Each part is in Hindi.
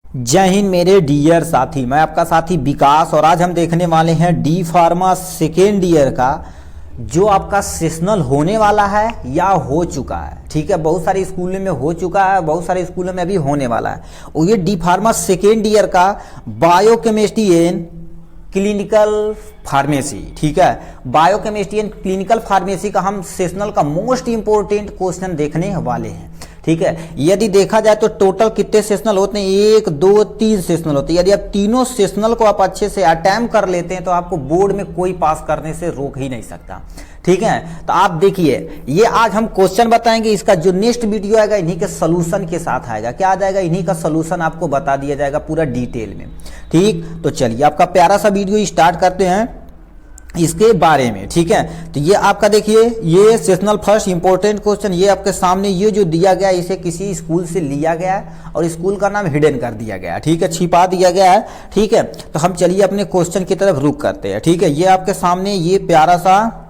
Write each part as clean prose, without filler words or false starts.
जय हिंद मेरे डियर साथी, मैं आपका साथी विकास और आज हम देखने वाले हैं डी फार्मा सेकेंड ईयर का जो आपका सेशनल होने वाला है या हो चुका है। ठीक है, बहुत सारे स्कूलों में हो चुका है, बहुत सारे स्कूलों में अभी होने वाला है। और ये डी फार्मा सेकेंड ईयर का बायोकेमिस्ट्री एंड क्लिनिकल फार्मेसी, ठीक है, बायोकेमिस्ट्री एंड क्लिनिकल फार्मेसी का हम सेशनल का मोस्ट इंपोर्टेंट क्वेश्चन देखने वाले हैं। ठीक है, यदि देखा जाए तो टोटल कितने सेशनल होते हैं, 1 2 3 सेशनल होते हैं। यदि आप तीनों सेशनल को आप अच्छे से अटेम्प्ट कर लेते हैं तो आपको बोर्ड में कोई पास करने से रोक ही नहीं सकता। ठीक है, तो आप देखिए, ये आज हम क्वेश्चन बताएंगे, इसका जो नेक्स्ट वीडियो आएगा इन्हीं के सोल्यूशन के साथ आएगा। क्या आ जाएगा, इन्हीं का सोल्यूशन आपको बता दिया जाएगा पूरा डिटेल में। ठीक, तो चलिए आपका प्यारा सा वीडियो स्टार्ट करते हैं इसके बारे में। ठीक है, तो ये आपका देखिए, ये सेशनल फर्स्ट इंपॉर्टेंट क्वेश्चन, ये आपके सामने ये जो दिया गया है इसे किसी स्कूल से लिया गया है और स्कूल का नाम हिडन कर दिया गया है। ठीक है, छिपा दिया गया है। ठीक है, तो हम चलिए अपने क्वेश्चन की तरफ रुक करते हैं। ठीक है, ये आपके सामने ये प्यारा सा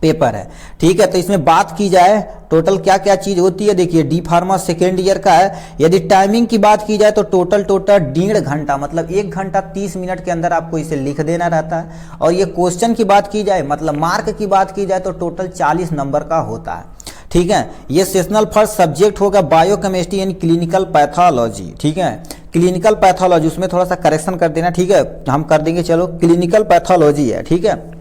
पेपर है। ठीक है, तो इसमें बात की जाए टोटल क्या क्या चीज होती है। देखिए, डी फार्मा सेकेंड ईयर का है। यदि टाइमिंग की बात की जाए तो टोटल 1.5 घंटा मतलब 1 घंटा 30 मिनट के अंदर आपको इसे लिख देना रहता है। और ये क्वेश्चन की बात की जाए मतलब मार्क की बात की जाए तो टोटल 40 नंबर का होता है। ठीक है, ये सेशनल फर्स्ट सब्जेक्ट होगा बायोकेमिस्ट्री एंड क्लिनिकल पैथोलॉजी। ठीक है, क्लिनिकल पैथोलॉजी, उसमें थोड़ा सा करेक्शन कर देना। ठीक है, हम कर देंगे, चलो क्लिनिकल पैथोलॉजी है। ठीक है,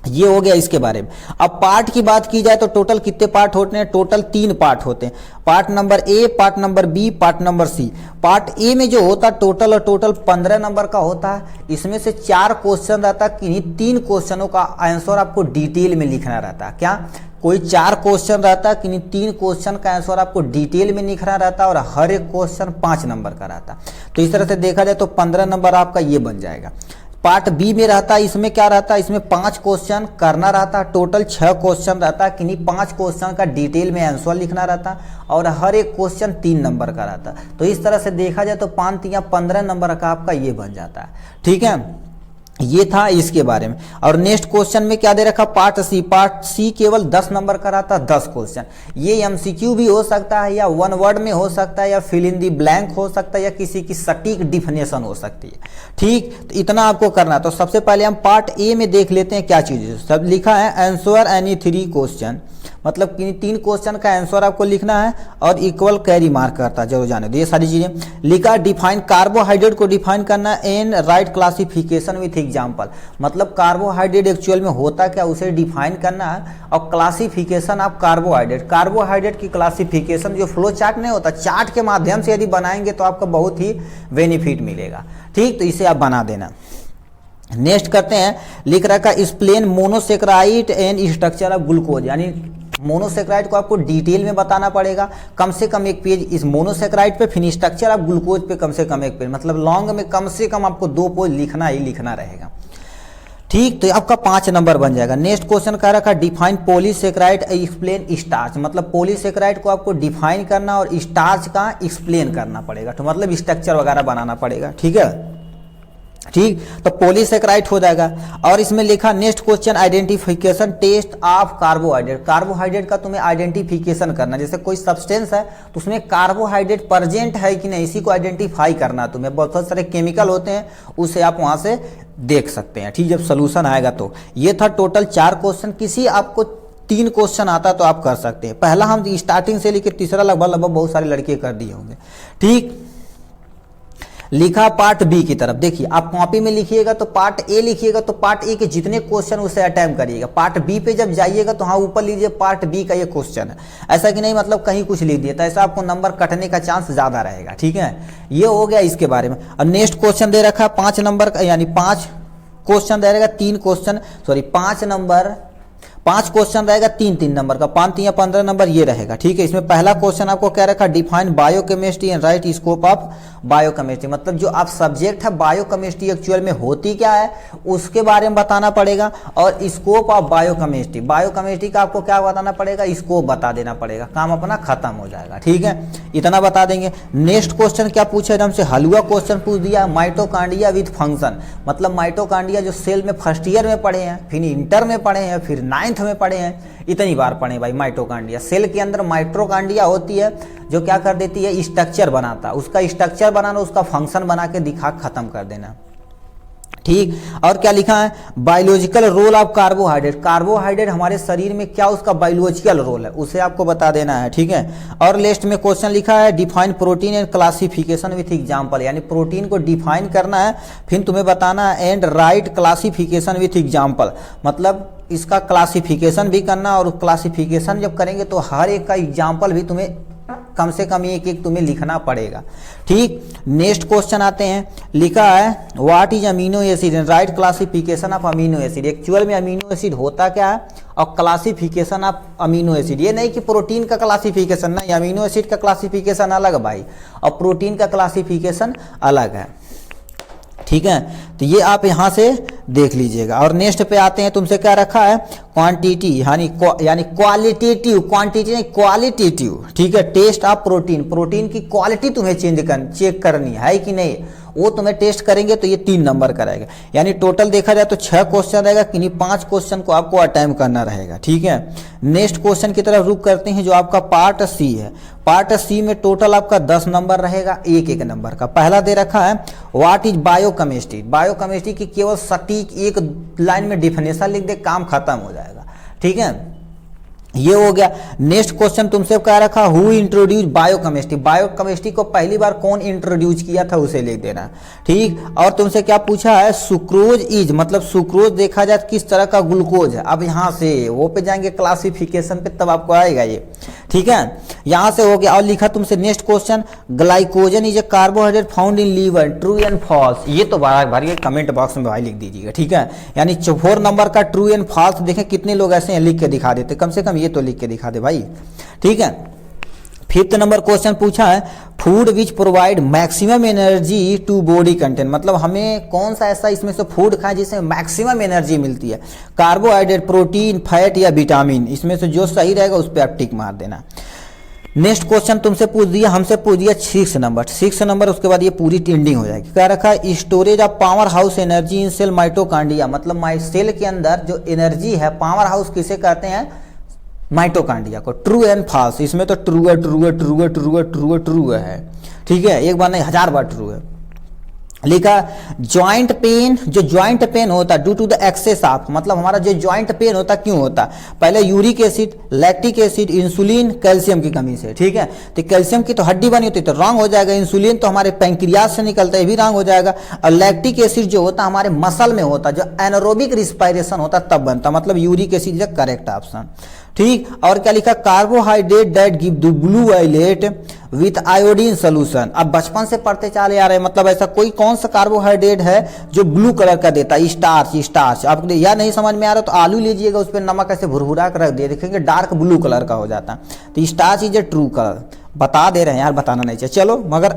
ये हो गया इसके बारे में। अब पार्ट की बात की जाए तो टोटल कितने पार्ट होते हैं, टोटल 3 पार्ट होते हैं। Part number A, part number B, part number C. Part A में जो होता है टोटल 15 नंबर का होता है। इसमें से 4 क्वेश्चन रहता है, किन्हीं 3 क्वेश्चनों का आंसर आपको डिटेल में लिखना रहता है। क्या, कोई 4 क्वेश्चन रहता है, किन्हीं 3 क्वेश्चन का आंसर आपको डिटेल में लिखना रहता है और हर एक क्वेश्चन 5 नंबर का रहता है। तो इस तरह से देखा जाए तो 15 नंबर आपका ये बन जाएगा। पार्ट बी में रहता है, इसमें क्या रहता है, इसमें 5 क्वेश्चन करना रहता है, टोटल 6 क्वेश्चन रहता है, किन्हीं 5 क्वेश्चन का डिटेल में आंसर लिखना रहता है और हर एक क्वेश्चन 3 नंबर का रहता है। तो इस तरह से देखा जाए तो 5 या 15 नंबर का आपका ये बन जाता है। ठीक है, ये था इसके बारे में। और नेक्स्ट क्वेश्चन में क्या दे रखा, पार्ट सी। पार्ट सी केवल 10 नंबर का रहता है, 10 क्वेश्चन। ये एमसीक्यू भी हो सकता है या 1 वर्ड में हो सकता है या फिल इन दी ब्लैंक हो सकता है या किसी की सटीक डिफिनेशन हो सकती है। ठीक, तो इतना आपको करना है। तो सबसे पहले हम पार्ट ए में देख लेते हैं क्या चीज है। सब लिखा है आंसर एनी 3 क्वेश्चन, मतलब कि 3 क्वेश्चन का आंसर आपको लिखना है और इक्वल कैरी मार्क करता है, जरूर जाने दो ये सारी चीजें। लिखा डिफाइन कार्बोहाइड्रेट को डिफाइन करना and right classification with example, मतलब कार्बोहाइड्रेट एक्चुअल में होता क्या उसे डिफाइन करना है और क्लासिफिकेशन ऑफ कार्बोहाइड्रेट की क्लासिफिकेशन जो फ्लो चार्ट नहीं होता, चार्ट के माध्यम से यदि बनाएंगे तो आपको बहुत ही बेनिफिट मिलेगा। ठीक, तो इसे आप बना देना। नेक्स्ट करते हैं, लिख रखा explain monosaccharide and structure of glucose, यानी मोनोसेक्राइड को आपको डिटेल में बताना पड़ेगा, कम से कम 1 पेज इस मोनोसेक्राइड पे, फिर स्ट्रक्चर ऑफ ग्लूकोज पे कम से कम 1 पेज, मतलब लॉन्ग में कम से कम आपको 2 पेज लिखना ही लिखना रहेगा। ठीक, तो आपका 5 नंबर बन जाएगा। नेक्स्ट क्वेश्चन कह रखा डिफाइन पॉलीसेक्राइड एक्सप्लेन स्टार्च, मतलब पॉलीसेक्राइड को आपको डिफाइन करना और स्टार्च का एक्सप्लेन करना पड़ेगा, तो मतलब स्ट्रक्चर वगैरह बनाना पड़ेगा। ठीक है, ठीक, तो पॉलीसेक्राइड हो जाएगा। और इसमें लिखा next question identification test of carbohydrate, carbohydrate का तुम्हें आइडेंटिफिकेशन करना, जैसे कोई सब्सटेंस है तो उसमें कार्बोहाइड्रेट प्रेजेंट है कि नहीं, इसी को आइडेंटिफाई करना। तुम्हें बहुत सारे केमिकल होते हैं, उसे आप वहां से देख सकते हैं। ठीक, जब सोल्यूशन आएगा तो ये था टोटल 4 क्वेश्चन। किसी आपको 3 क्वेश्चन आता तो आप कर सकते हैं। पहला हम स्टार्टिंग से लेकर तीसरा लगभग बहुत सारे लड़के कर दिए होंगे। ठीक, लिखा पार्ट बी की तरफ। देखिए, आप कॉपी में लिखिएगा तो पार्ट ए लिखिएगा, तो पार्ट ए के जितने क्वेश्चन उसे अटेम्प्ट करिएगा। पार्ट बी पे जब जाइएगा तो हाँ ऊपर लीजिए पार्ट बी का ये क्वेश्चन है, ऐसा कि नहीं मतलब कहीं कुछ लिख दिया, तो ऐसा आपको नंबर कटने का चांस ज्यादा रहेगा। ठीक है, ये हो गया इसके बारे में। अब नेक्स्ट क्वेश्चन दे रखा है 5 नंबर का, यानी 5 क्वेश्चन दे रहेगा, 3 क्वेश्चन, सॉरी 5 नंबर, 5 क्वेश्चन रहेगा 3 नंबर का, 5 या 15 नंबर ये रहेगा। ठीक है, इसमें पहला क्वेश्चन आपको क्या रखा, define biochemistry and right scope of biochemistry, मतलब जो आप सब्जेक्ट है बायोकेमिस्ट्री एक्चुअल में होती क्या है उसके बारे में बताना पड़ेगा। और स्कोप ऑफ बायोकेमिस्ट्री, बायोकेमिस्ट्री का आपको क्या बताना पड़ेगा, स्कोप बता देना पड़ेगा, काम अपना खत्म हो जाएगा। ठीक है, इतना बता देंगे। नेक्स्ट क्वेश्चन क्या पूछा है, हमसे हलवा क्वेश्चन पूछ दिया, माइटोकांड्रिया विथ फंक्शन, मतलब माइटोकांड्रिया जो सेल में फर्स्ट ईयर में पढ़े हैं, फिर इंटर में पढ़े हैं, फिर 9 9th में पढ़े हैं, इतनी बार पढ़े भाई। माइटोकॉन्ड्रिया, सेल के अंदर माइटोकॉन्ड्रिया होती है जो क्या कर देती है, स्ट्रक्चर बनाता, उसका स्ट्रक्चर बनाना, उसका फंक्शन बना के दिखा खत्म कर देना। ठीक, और क्या लिखा है, biological role of carbohydrate, carbohydrate हमारे शरीर में क्या उसका बायोलॉजिकल रोल है उसे आपको बता देना है। ठीक है, और लिस्ट में क्वेश्चन लिखा है define protein and classification with example, यानी प्रोटीन को डिफाइन करना है, फिर तुम्हें बताना है and right classification with example, मतलब इसका क्लासिफिकेशन भी करना, और क्लासिफिकेशन जब करेंगे तो हर एक का एग्जाम्पल भी तुम्हें कम से कम एक एक तुम्हें लिखना पड़ेगा। ठीक, नेक्स्ट क्वेश्चन आते हैं, लिखा है what is amino acid and right classification of amino acid, actual में अमीनो एसिड होता क्या है और क्लासिफिकेशन ऑफ अमीनो एसिड, ये नहीं कि प्रोटीन का क्लासिफिकेशन, नहीं, अमीनो एसिड का क्लासिफिकेशन अलग भाई और प्रोटीन का क्लासिफिकेशन अलग है। ठीक है, तो ये आप यहां से देख लीजिएगा। और नेक्स्ट पे आते हैं, तुमसे क्या रखा है, क्वांटिटी यानी क्वालिटेटिव, क्वांटिटी नहीं क्वालिटेटिव। ठीक है, टेस्ट ऑफ प्रोटीन, प्रोटीन की क्वालिटी तुम्हें चेक करनी है कि नहीं, वो तुम्हें टेस्ट करेंगे तो ये 3 नंबर का रहेगा। यानी टोटल देखा जाए तो 6 क्वेश्चन रहेगा, किन्हीं 5 क्वेश्चन को आपको अटेम्प्ट करना रहेगा। ठीक है, नेक्स्ट क्वेश्चन की तरफ रुक करते हैं जो आपका पार्ट सी है। पार्ट सी में टोटल आपका 10 नंबर रहेगा, एक नंबर का। पहला दे रखा है व्हाट इज बायोकेमिस्ट्री, बायोकेमिस्ट्री की केवल सटीक एक लाइन में डिफिनेशन लिख दे, काम खत्म हो जाएगा। ठीक है, ये हो गया। नेक्स्ट क्वेश्चन तुमसे क्या रखा, हु इंट्रोड्यूस बायोकेमिस्ट्री, बायोकेमिस्ट्री को पहली बार कौन इंट्रोड्यूस किया था उसे लिख देना। ठीक, और तुमसे क्या पूछा है, सुक्रोज इज, मतलब सुक्रोज देखा जाए किस तरह का ग्लूकोज है। अब यहां से वो पे जाएंगे क्लासिफिकेशन पे, तब आपको आएगा ये। ठीक है, यहां से हो गया। और लिखा तुमसे next question, glycogen is a carbohydrate found in liver, true and false, ये तो भरिए कमेंट बॉक्स में भाई लिख दीजिएगा। ठीक है, यानी 4 नंबर का ट्रू एंड फॉल्स, देखें कितने लोग ऐसे हैं लिख के दिखा देते, कम से कम ये तो लिख के दिखा दे भाई। ठीक है, 5th नंबर क्वेश्चन पूछा है food which provide maximum energy to body content, मतलब हमें कौन सा ऐसा इसमें से फूड खाएं जिसमें मैक्सिमम एनर्जी मिलती है, कार्बोहाइड्रेट, प्रोटीन, फैट या विटामिन, इसमें से जो सही रहेगा उस पर आप टिक मार देना। नेक्स्ट क्वेश्चन तुमसे पूछ दिया, हमसे पूछ दिया 6 नंबर, उसके बाद ये पूरी टिंडिंग हो जाएगी। क्या रखा है, storage of power house energy in cell mitochondria, मतलब सेल के अंदर जो एनर्जी है पावर हाउस किसे कहते हैं, माइटोकॉन्ड्रिया को। ट्रू एंड फॉल्स, इसमें तो ट्रू है। ठीक है, एक बार नहीं 1000 बार ट्रू है। लिखा ज्वाइंट पेन, जो ज्वाइंट पेन होता है due to the excess of, मतलब हमारा जो ज्वाइंट पेन होता क्यों होता, पहले uric acid, lactic acid, insulin, calcium की कमी से। ठीक है, तो कैल्शियम की तो हड्डी बनी होती है तो रॉन्ग हो जाएगा, इंसुलिन तो हमारे पैंक्रियास से निकलता है, ये भी रॉन्ग हो जाएगा, और लैक्टिक एसिड जो होता हमारे मसल में होता, जो एनारोबिक रिस्पायरेशन होता तब बनता, मतलब uric acid is correct option. ठीक, और क्या लिखा, carbohydrate that give the blue violet with iodine solution. अब बचपन से पढ़ते चले आ रहे हैं, मतलब ऐसा कोई कौन सा कार्बोहाइड्रेट है जो ब्लू कलर का देता है, स्टार्च। आपको या नहीं समझ में आ रहा तो आलू लीजिएगा, उस पर नमक ऐसे भुरभुरा कर रख दिए, देखेंगे डार्क ब्लू कलर का हो जाता है, तो starch is a true colour. बता दे रहे हैं यार, बताना नहीं चाहिए। चलो, मगर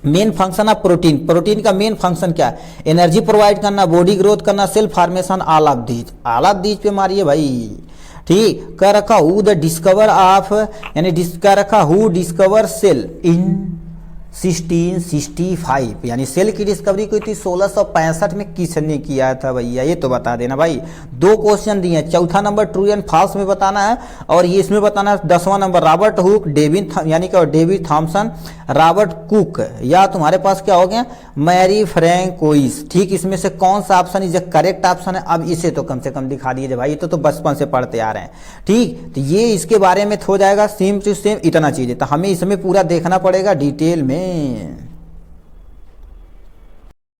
main function of protein, protein का मेन फंक्शन क्या है, एनर्जी प्रोवाइड करना, बॉडी ग्रोथ करना, cell formation, all of these पे मारिए भाई। ठीक, क्या रखा, हु द डिस्कवर ऑफ, यानी क्या रखा, हु डिस्कवर सेल इन 1665, यानी सेल की डिस्कवरी कोई थी 1665 में किसने किया था भैया, ये तो बता देना भाई। 2 क्वेश्चन दिए, चौथा नंबर ट्रू एंड फॉल्स में बताना है, और ये इसमें बताना है 10वां नंबर रॉबर्ट हुक, यानी कि डेविड थॉमसन, रॉबर्ट कुक, या तुम्हारे पास क्या हो गया, मैरी फ्रैंकोइस। ठीक, इसमें से कौन सा ऑप्शन इज करेक्ट ऑप्शन है, अब इसे तो कम से कम दिखा दीजिए भाई, ये तो बचपन से पढ़ते आ रहे हैं। ठीक, तो ये इसके बारे में हो जाएगा सेम टू सेम इतना चीज है, तो हमें इसमें पूरा देखना पड़ेगा डिटेल में।